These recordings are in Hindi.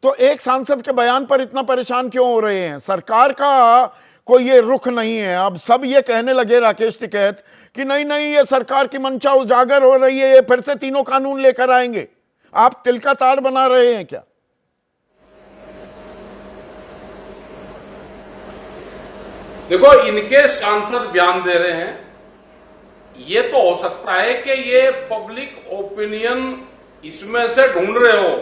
तो एक सांसद के बयान पर इतना परेशान क्यों हो रहे हैं? सरकार का कोई ये रुख नहीं है। अब सब ये कहने लगे, राकेश टिकैत, कि नहीं नहीं ये सरकार की मंशा उजागर हो रही है, ये फिर से तीनों कानून लेकर आएंगे। आप तिल का ताड़ बना रहे हैं क्या? देखो, इनके सांसद बयान दे रहे हैं, ये तो हो सकता है कि ये पब्लिक ओपिनियन इसमें से ढूंढ रहे हो,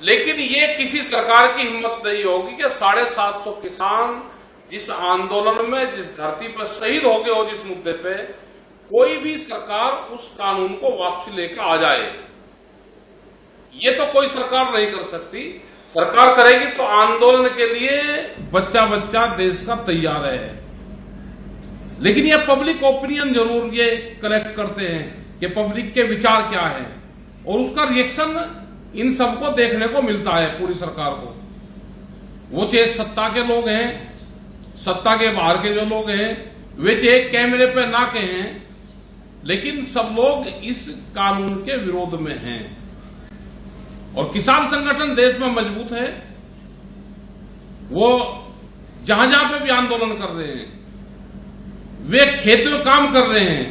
लेकिन ये किसी सरकार की हिम्मत नहीं होगी कि 750 किसान जिस आंदोलन में, जिस धरती पर शहीद हो गए हो, जिस मुद्दे पे, कोई भी सरकार उस कानून को वापसी लेकर आ जाए। ये तो कोई सरकार नहीं कर सकती। सरकार करेगी तो आंदोलन के लिए बच्चा बच्चा देश का तैयार है, लेकिन ये पब्लिक ओपिनियन जरूर ये कलेक्ट करते हैं कि पब्लिक के विचार क्या है, और उसका रिएक्शन इन सबको देखने को मिलता है। पूरी सरकार को, वो चाहे सत्ता के लोग हैं, सत्ता के बाहर के जो लोग हैं, वे चाहे कैमरे पे ना कहें, लेकिन सब लोग इस कानून के विरोध में हैं। और किसान संगठन देश में मजबूत है, वो जहां जहां पे भी आंदोलन कर रहे हैं, वे खेत में काम कर रहे हैं,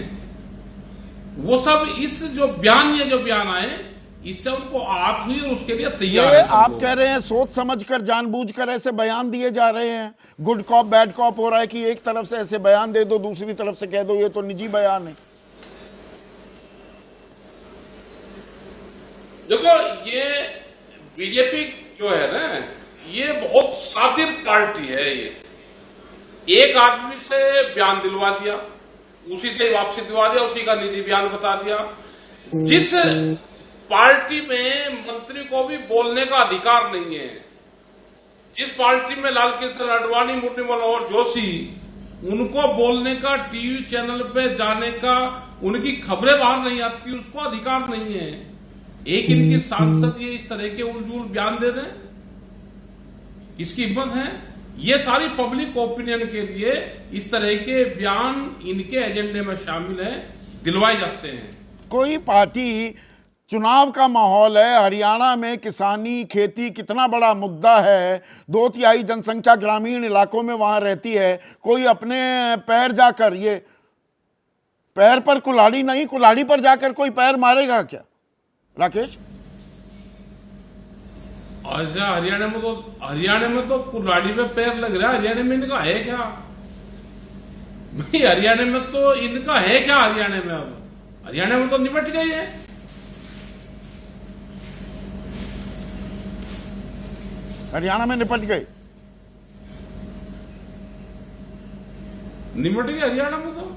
वो सब इस जो बयान आए, इससे उनको आप हुई और उसके लिए तैयार है। आप कह रहे हैं सोच समझकर जानबूझकर ऐसे बयान दिए जा रहे हैं, गुड कॉप बैड कॉप हो रहा है कि एक तरफ से ऐसे बयान दे दो, दूसरी तरफ से कह दो ये तो निजी बयान है। देखो, ये बीजेपी जो है ना, ये बहुत सातिर पार्टी है। ये एक आदमी से बयान दिलवा दिया, उसी से वापसी दिलवा दिया, उसी का निजी बयान बता दिया। जिस पार्टी में मंत्री को भी बोलने का अधिकार नहीं है, जिस पार्टी में लाल कृष्ण आडवाणी, मुरली मनोहर जोशी, उनको बोलने का, टीवी चैनल पे जाने का, उनकी खबरें बाहर नहीं आती, उसको अधिकार नहीं है। एक इनके सांसद ये इस तरह के उलझुल बयान दे दें, इसकी हिम्मत है? ये सारी पब्लिक ओपिनियन के लिए इस तरह के बयान इनके एजेंडे में शामिल है, दिलवाए जाते हैं। कोई पार्टी, चुनाव का माहौल है, हरियाणा में किसानी खेती कितना बड़ा मुद्दा है, 2/3 जनसंख्या ग्रामीण इलाकों में वहां रहती है, कोई अपने पैर जाकर, ये पैर पर कुल्हाड़ी नहीं, कुल्हाड़ी पर जाकर कोई पैर मारेगा क्या राकेश? अच्छा, हरियाणा में तो कुल्हाड़ी पे पैर लग रहा है। हरियाणा में इनका है क्या भाई? हरियाणा में तो इनका है क्या? हरियाणा में अब, हरियाणा में तो निपट गई है। हरियाणा में निपट गए, हरियाणा में तो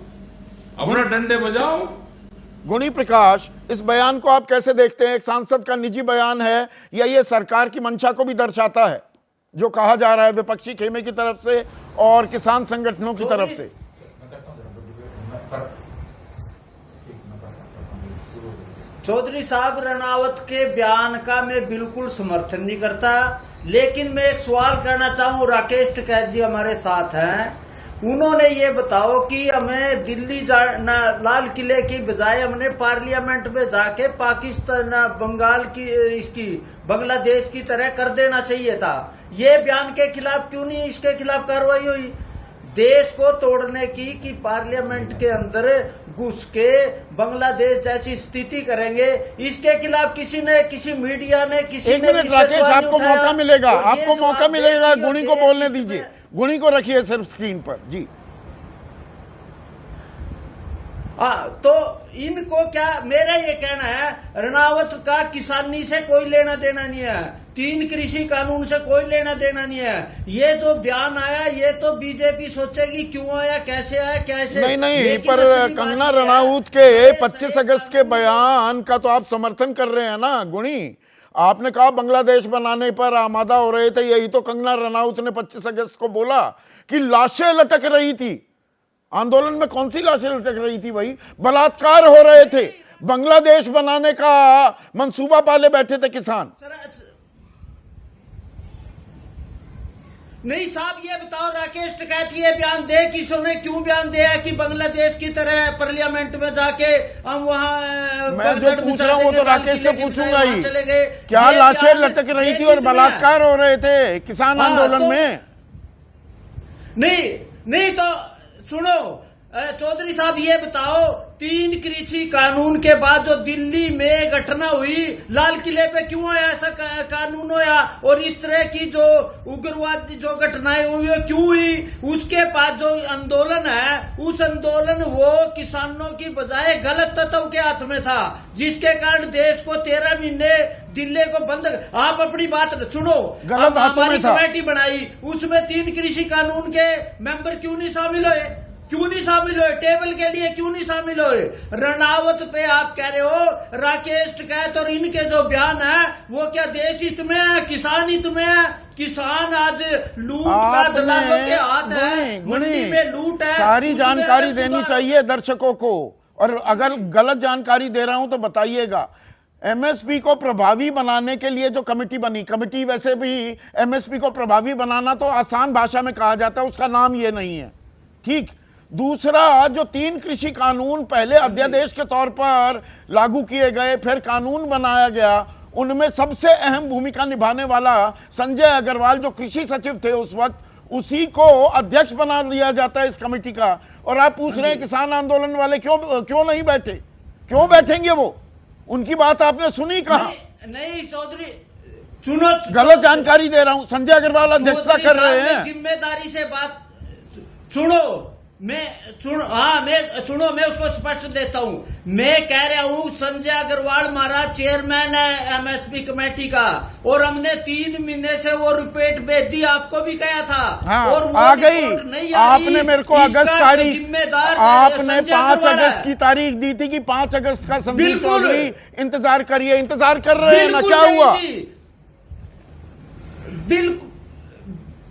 अपना डंडे बजाओ। गुणी प्रकाश, इस बयान को आप कैसे देखते हैं? एक सांसद का निजी बयान है, या ये सरकार की मंशा को भी दर्शाता है जो कहा जा रहा है विपक्षी खेमे की तरफ से और किसान संगठनों की तरफ से? चौधरी साहब, रनावत के बयान का मैं बिल्कुल समर्थन नहीं करता, लेकिन मैं एक सवाल करना चाहूँ। राकेश टिकैत जी हमारे साथ हैं, उन्होंने ये बताओ कि हमें दिल्ली जाना, लाल किले की बजाय हमने पार्लियामेंट में जाके पाकिस्तान, बंगाल की, इसकी बांग्लादेश की तरह कर देना चाहिए था। ये बयान के खिलाफ क्यों नहीं इसके खिलाफ कार्रवाई हुई? देश को तोड़ने की कि पार्लियामेंट के अंदर घुस के बांग्लादेश जैसी स्थिति करेंगे, इसके खिलाफ किसी ने, किसी मीडिया ने, किसी एक मिनट राकेश, आपको मौका मिलेगा, आपको मौका मिलेगा, गुणी को बोलने दीजिए, गुणी को रखिए सिर्फ स्क्रीन पर जी। तो इनको क्या, मेरा ये कहना है, रनावत का किसानी से कोई लेना देना नहीं है, 3 कृषि कानून से कोई लेना देना नहीं है। ये जो बयान आया, ये तो बीजेपी सोचेगी क्यों आया, कैसे आया, कैसे नहीं, पर कंगना रनाउत के 25 अगस्त के बयान का तो आप समर्थन कर रहे हैं ना गुणी? आपने कहा बांग्लादेश बनाने पर आमादा हो रहे थे, यही तो कंगना रनाउत ने 25 अगस्त को बोला कि लाशें लटक रही थी। आंदोलन में कौन सी लाशें लटक रही थी भाई? बलात्कार हो रहे थे, बांग्लादेश बनाने का मंसूबा पाले बैठे थे किसान। नहीं साहब, ये बताओ राकेश टिकैत ये बयान दे कि उसने क्यों बयान दिया कि बांग्लादेश की तरह पार्लियामेंट में जाके हम वहाँ मैं जो पूछ रहा हूँ वो तो राकेश से पूछूंगा ही। चले गए, क्या लाशें लटक रही थी और बलात्कार हो रहे थे किसान आंदोलन में? नहीं तो सुनो चौधरी साहब, ये बताओ 3 कृषि कानून के बाद जो दिल्ली में घटना हुई, लाल किले पे क्यों ऐसा कानून होया और इस तरह की जो उग्रवादी जो घटनाएं हुई है क्यों हुई? उसके बाद जो आंदोलन है, उस आंदोलन वो किसानों की बजाय गलत तत्व के हाथ में था, जिसके कारण देश को 13 महीने दिल्ली को बंद। आप अपनी बात सुनो, गलत हाथों में था। कमेटी बनाई, उसमें 3 कृषि कानून के मेंबर क्यों नहीं शामिल हुए? क्यों नहीं शामिल हुए? टेबल के लिए क्यों नहीं शामिल हुए? रनावत पे आप कह रहे हो राकेश टिकैत और इनके जो बयान है वो क्या देश हित में है, किसान हित में है? किसान आज लूट का दलालों के हाथ है, मंडी में लूट है। सारी जानकारी देनी चाहिए दर्शकों को, और अगर गलत जानकारी दे रहा हूं तो बताइएगा। एमएसपी को प्रभावी बनाने के लिए जो कमेटी बनी, कमेटी वैसे भी एमएसपी को प्रभावी बनाना तो आसान भाषा में कहा जाता है, उसका नाम ये नहीं है, ठीक। दूसरा, जो 3 कृषि कानून पहले अध्यादेश के तौर पर लागू किए गए, फिर कानून बनाया गया, उनमें सबसे अहम भूमिका निभाने वाला संजय अग्रवाल जो कृषि सचिव थे उस वक्त, उसी को अध्यक्ष बना दिया जाता है इस कमेटी का। और आप पूछ रहे हैं किसान आंदोलन वाले क्यों नहीं बैठे? क्यों बैठेंगे वो? उनकी बात आपने सुनी कहाँ? नहीं चौधरी सुनो, गलत जानकारी दे रहा हूं। संजय अग्रवाल अध्यक्षता कर रहे हैं। जिम्मेदारी से बात सुनो, मैं उसको स्पष्ट देता हूं। मैं कह रहा हूं संजय अग्रवाल महाराज चेयरमैन है एमएसपी कमेटी का, और हमने 3 महीने से वो रिपोर्ट भेज दी, आपको भी कहा था। हाँ, और वो आ गई। आपने मेरे को अगस्त तारीख, आपने 5 अगस्त की तारीख दी थी कि 5 अगस्त का संदीप चौधरी इंतजार करिए। इंतजार कर रहे हैं ना, क्या हुआ?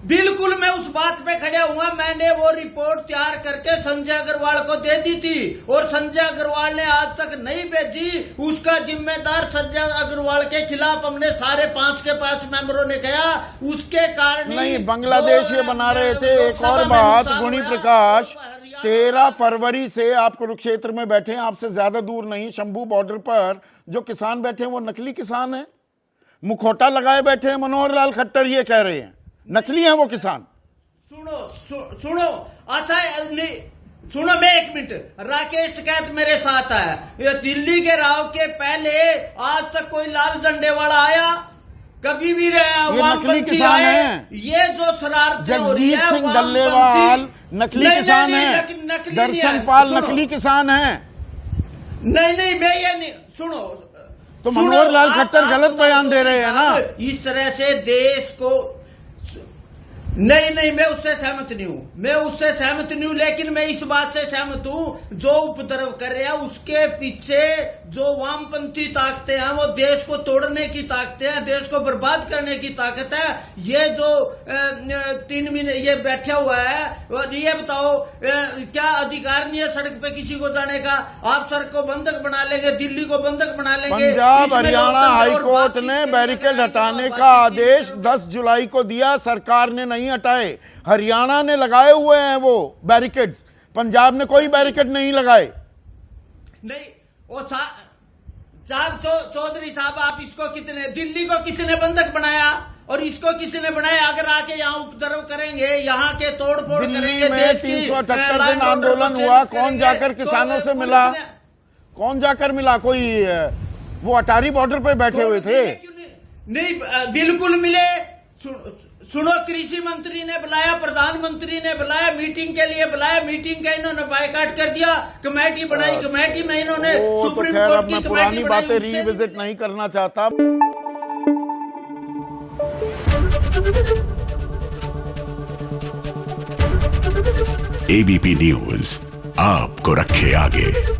बिल्कुल मैं उस बात पे खड़ा हुआ। मैंने वो रिपोर्ट तैयार करके संजय अग्रवाल को दे दी थी, और संजय अग्रवाल ने आज तक नहीं भेजी। उसका जिम्मेदार संजय अग्रवाल के खिलाफ हमने सारे 5 के 5 मेंबरों ने कहा, उसके कारण नहीं, बांग्लादेश ये बना रहे थे। एक और बात, गुणी प्रकाश, 13 फरवरी से आप कुरुक्षेत्र में बैठे हैं, आपसे ज्यादा दूर नहीं, शंभू बॉर्डर पर जो किसान बैठे हैं वो नकली किसान हैं, मुखौटा लगाए बैठे हैं। मनोहर लाल खट्टर ये कह रहे हैं नकली हैं वो किसान। सुनो अच्छा सुनो, मैं 1 मिनट, राकेश टिकैत मेरे साथ है। ये दिल्ली के राव के पहले आज तक कोई लाल झंडे वाला आया? कभी भी ये नकली किसान हैं। ये जो शरारत जगजीत सिंह डल्लेवाल नकली किसान हैं, दर्शन पाल नकली किसान हैं। नहीं मैं ये नहीं, सुनो तो मनोहर लाल खट्टर गलत बयान दे रहे हैं ना। इस तरह से देश को नहीं मैं उससे सहमत नहीं हूं, लेकिन मैं इस बात से सहमत हूं, जो उपद्रव कर रहे हैं उसके पीछे जो वामपंथी ताकतें हैं वो देश को तोड़ने की ताकतें हैं, देश को बर्बाद करने की ताकत है। ये जो 3 महीने ये बैठा हुआ है, और ये बताओ क्या अधिकार नहीं है सड़क पे किसी को जाने का? आप सड़क को बंधक बना लेंगे, दिल्ली को बंधक बना लेंगे। पंजाब हरियाणा हाईकोर्ट ने बैरिकेड हटाने का आदेश 10 जुलाई को दिया, सरकार ने नहीं हटाए। हरियाणा ने लगाए हुए हैं वो बैरिकेड्स, पंजाब ने कोई बैरिकेड नहीं लगाए। नहीं वो चौधरी साहब, आप इसको कितने, दिल्ली को किसी ने बंधक बनाया और इसको किसी ने बनाया? अगर आके यहाँ उपद्रव करेंगे, यहाँ के तोड़ फोड़ करेंगे। दिल्ली में 378 दिन आंदोलन हुआ, कौन जाकर किसानों से मिला? कौन जाकर मिला? कोई वो अटारी बॉर्डर पे बैठे हुए थे? नहीं बिल्कुल मिले। सुनो, कृषि मंत्री ने बुलाया, प्रधानमंत्री ने बुलाया, मीटिंग के लिए बुलाया, मीटिंग का इन्होंने बायकॉट कर दिया। कमेटी बनाई, कमेटी में इन्होंने सुप्रीम खैर, कोर्ट अब मैं पुरानी बातें रिविजिट नहीं करना चाहता। एबीपी न्यूज आपको रखे आगे।